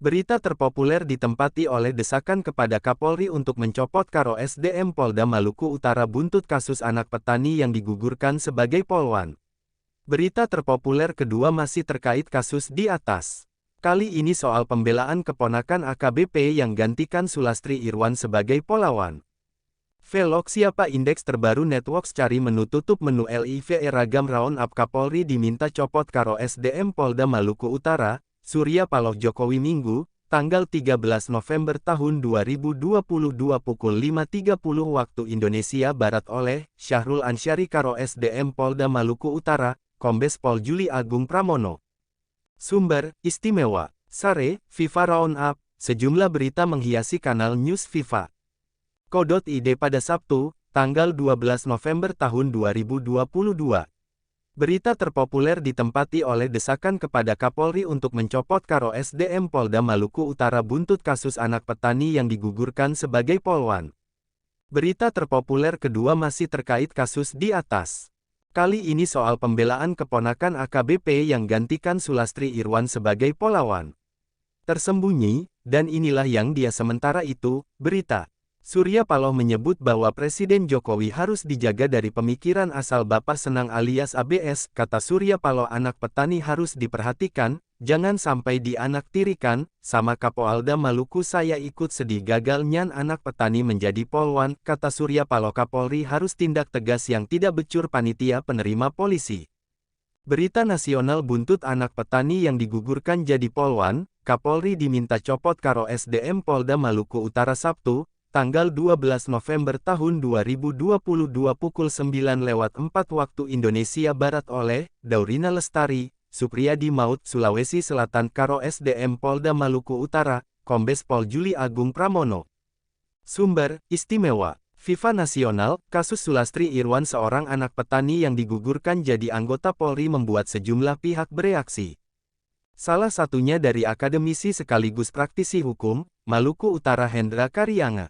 Berita terpopuler ditempati oleh desakan kepada Kapolri untuk mencopot Karo SDM Polda Maluku Utara buntut kasus anak petani yang digugurkan sebagai polwan. Berita terpopuler kedua masih terkait kasus di atas. Kali ini soal pembelaan keponakan AKBP yang gantikan Sulastri Irwan sebagai Polawan. Velog siapa indeks terbaru Networks cari menu tutup menu LIVE ragam roundup Kapolri diminta copot Karo SDM Polda Maluku Utara, Surya Paloh Jokowi Minggu, tanggal 13 November tahun 2022 pukul 5.30 waktu Indonesia Barat oleh Syahrul Ansyari Karo SDM Polda Maluku Utara, Kombes Pol Juli Agung Pramono. Sumber, istimewa. Sare, FIFA Roundup, sejumlah berita menghiasi kanal News FIFA. Co.id pada Sabtu, tanggal 12 November tahun 2022. Berita terpopuler ditempati oleh desakan kepada Kapolri untuk mencopot Karo SDM Polda Maluku Utara buntut kasus anak petani yang digugurkan sebagai polwan. Berita terpopuler kedua masih terkait kasus di atas. Kali ini soal pembelaan keponakan AKBP yang gantikan Sulastri Irwan sebagai Polawan. Tersembunyi, dan inilah yang dia sementara itu, berita. Surya Paloh menyebut bahwa Presiden Jokowi harus dijaga dari pemikiran asal Bapak Senang alias ABS, kata Surya Paloh anak petani harus diperhatikan, jangan sampai dianak tirikan, sama Kapolda Maluku saya ikut sedih gagal nyan anak petani menjadi polwan, kata Surya Paloh Kapolri harus tindak tegas yang tidak becur panitia penerima polisi. Berita nasional buntut anak petani yang digugurkan jadi polwan, Kapolri diminta copot Karo SDM Polda Maluku Utara Sabtu, tanggal 12 November tahun 2022 pukul 9.04 waktu Indonesia Barat oleh Daurina Lestari, Supriyadi Maut Sulawesi Selatan Karo SDM Polda Maluku Utara, Kombes Pol Juli Agung Pramono. Sumber, istimewa. FIFA Nasional, kasus Sulastri Irwan seorang anak petani yang digugurkan jadi anggota Polri membuat sejumlah pihak bereaksi. Salah satunya dari akademisi sekaligus praktisi hukum, Maluku Utara Hendra Karyanga.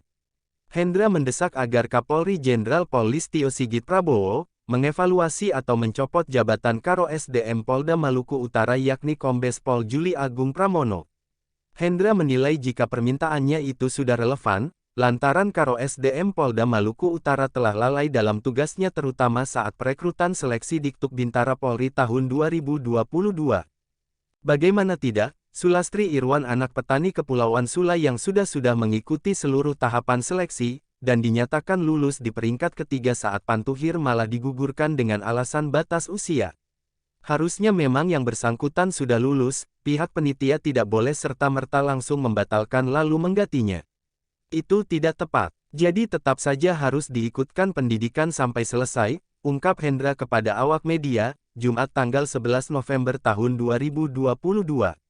Hendra mendesak agar Kapolri Jenderal Pol Listio Sigit Prabowo, mengevaluasi atau mencopot jabatan Karo SDM Polda Maluku Utara yakni Kombes Pol Juli Agung Pramono. Hendra menilai jika permintaannya itu sudah relevan, lantaran Karo SDM Polda Maluku Utara telah lalai dalam tugasnya terutama saat perekrutan seleksi Diktuk Bintara Polri tahun 2022. Bagaimana tidak? Sulastri Irwan anak petani Kepulauan Sula yang sudah mengikuti seluruh tahapan seleksi, dan dinyatakan lulus di peringkat ketiga saat Pantuhir malah digugurkan dengan alasan batas usia. Harusnya memang yang bersangkutan sudah lulus, pihak penitia tidak boleh serta-merta langsung membatalkan lalu menggantinya. Itu tidak tepat, jadi tetap saja harus diikutkan pendidikan sampai selesai, ungkap Hendra kepada awak media, Jumat tanggal 11 November tahun 2022.